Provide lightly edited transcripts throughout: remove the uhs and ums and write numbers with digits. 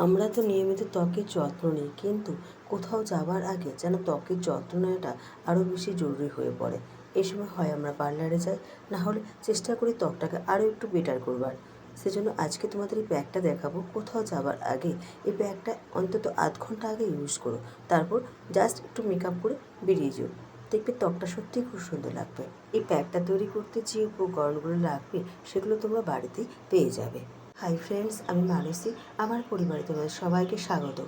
আমরা তো নিয়মিত ত্বকের যত্ন নিই, কিন্তু কোথাও যাবার আগে যেন ত্বকের যত্ন নেওয়াটা আরও বেশি জরুরি হয়ে পড়ে। এই সময় হয় আমরা পার্লারে যাই, না হলে চেষ্টা করি ত্বকটাকে আরও একটু বেটার করবার। সেজন্য আজকে তোমাদের এই প্যাকটা দেখাবো। কোথাও যাবার আগে এই প্যাকটা অন্তত আধ ঘন্টা আগে ইউজ করো। তারপর জাস্ট একটু মেকআপ করে বেরিয়ে যেও, দেখবে ত্বকটা সত্যিই খুব সুন্দর লাগবে। এই প্যাকটা তৈরি করতে যে উপকরণগুলো লাগবে সেগুলো তোমরা বাড়িতেই পেয়ে যাবে। হাই ফ্রেন্ডস, আমি মানসী। আমার পরিবারে তোমাদের সবাইকে স্বাগত।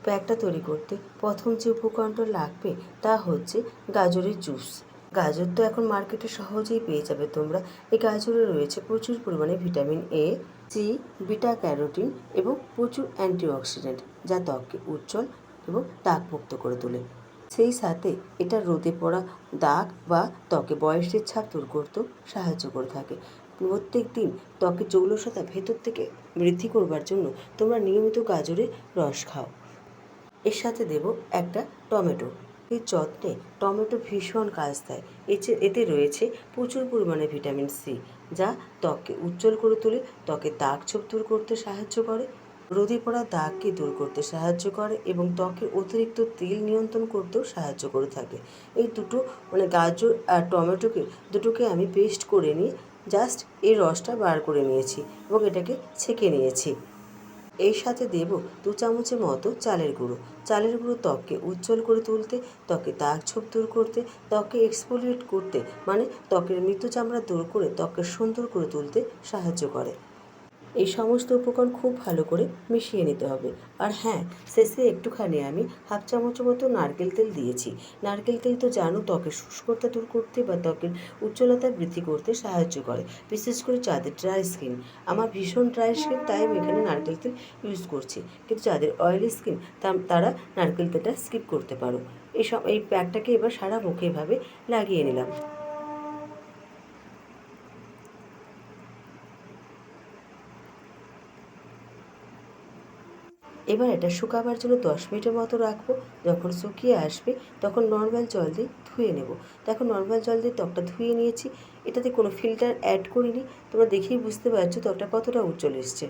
প্যাকটা তৈরি করতে প্রথম যে উপকরণটা লাগবে তা হচ্ছে গাজরের জুস। গাজর তো এখন মার্কেটে সহজেই পেয়ে যাবে তোমরা। এই গাজরে রয়েছে প্রচুর পরিমাণে vitamin A, C, beta carotene এবং প্রচুর অ্যান্টিঅক্সিডেন্ট, যা ত্বককে উজ্জ্বল এবং দাগমুক্ত করে তোলে। সেই সাথে এটা রোদে পড়া দাগ বা ত্বকে বয়সের ছাপ দূর করতেও সাহায্য করে থাকে। প্রত্যেক দিন ত্বকের জৌলসতা ভেতর থেকে বৃদ্ধি করবার জন্য তোমরা নিয়মিত গাজরের রস খাও। এর সাথে দেব একটা টমেটো। এই যত্নে টমেটো ভীষণ কাজ দেয়। এতে রয়েছে প্রচুর পরিমাণে ভিটামিন সি, যা ত্বককে উজ্জ্বল করে তোলে, ত্বকের দাগ ছোপ দূর করতে সাহায্য করে, রোদে পড়া দাগকে দূর করতে সাহায্য করে এবং ত্বকের অতিরিক্ত তেল নিয়ন্ত্রণ করতেও সাহায্য করে থাকে। এই দুটো গাজর আর দুটোকে আমি পেস্ট করে নিয়ে জাস্ট এই রসটা বার করে নিয়েছি এবং এটাকে ছেঁকে নিয়েছি। এর সাথে দেব 2 চামচের মতো চালের গুঁড়ো। চালের গুঁড়ো ত্বককে উজ্জ্বল করে তুলতে, ত্বকে দাগ ছোপ দূর করতে, ত্বকে এক্সফোলিয়েট করতে, মানে ত্বকের মৃত চামড়া দূর করে ত্বককে সুন্দর করে তুলতে সাহায্য করে। এই সমস্ত উপকরণ খুব ভালো করে মিশিয়ে নিতে হবে। আর হ্যাঁ, শেষে একটুখানি আমি হাফ চামচের মতো নারকেল তেল দিয়েছি। নারকেল তেল তো জানো ত্বকের শুষ্কতা দূর করতে বা ত্বকের উজ্জ্বলতা বৃদ্ধি করতে সাহায্য করে, বিশেষ করে যাদের ড্রাই স্কিন। আমার ভীষণ ড্রাই স্কিন, তাই আমি এখানে নারকেল তেল ইউজ করছি, কিন্তু যাদের অয়েলি স্কিন তারা নারকেল তেলটা স্কিপ করতে পারো। এই প্যাকটাকে এবার সারা মুখে এভাবে লাগিয়ে নিলাম। এবার এটা শুকাবার জন্য 10 মিনিটের মতো রাখবো। যখন শুকিয়ে আসবে তখন নর্মাল জল দিয়ে ধুয়ে নেব। দেখো, নর্মাল জল দিয়ে ত্বকটা ধুয়ে নিয়েছি, এটাতে কোনো ফিল্টার অ্যাড করিনি। তোমরা দেখেই বুঝতে পারছো ত্বকটা কতটা উজ্জ্বল এসছে।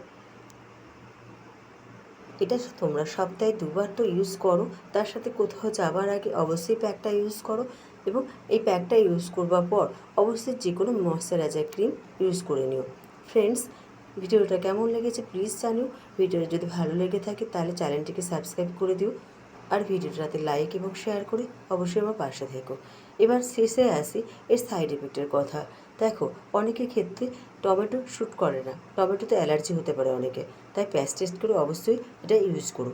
এটা তোমরা সপ্তাহে 2 বার তো ইউজ করো, তার সাথে কোথাও যাবার আগে অবশ্যই প্যাকটা ইউজ করো এবং এই প্যাকটা ইউজ করবার পর অবশ্যই যে কোনো ময়শ্চারাইজার ক্রিম ইউজ করে নিও। ফ্রেন্ডস, ভিডিওটা কেমন লেগেছে প্লিজ জানিও। ভিডিওটা যদি ভালো লেগে থাকে তাহলে চ্যানেলটিকে সাবস্ক্রাইব করে দিও, আর ভিডিওটাতে লাইক এবং শেয়ার করে অবশ্যই আমার পাশে থেকো। এবার শেষে আসি এর সাইড এফেক্টের কথা। দেখো, অনেকের ক্ষেত্রে টমেটো শ্যুট করে না, টমেটোতে অ্যালার্জি হতে পারে অনেকে, তাই প্যাচ টেস্ট করে অবশ্যই এটা ইউজ করো।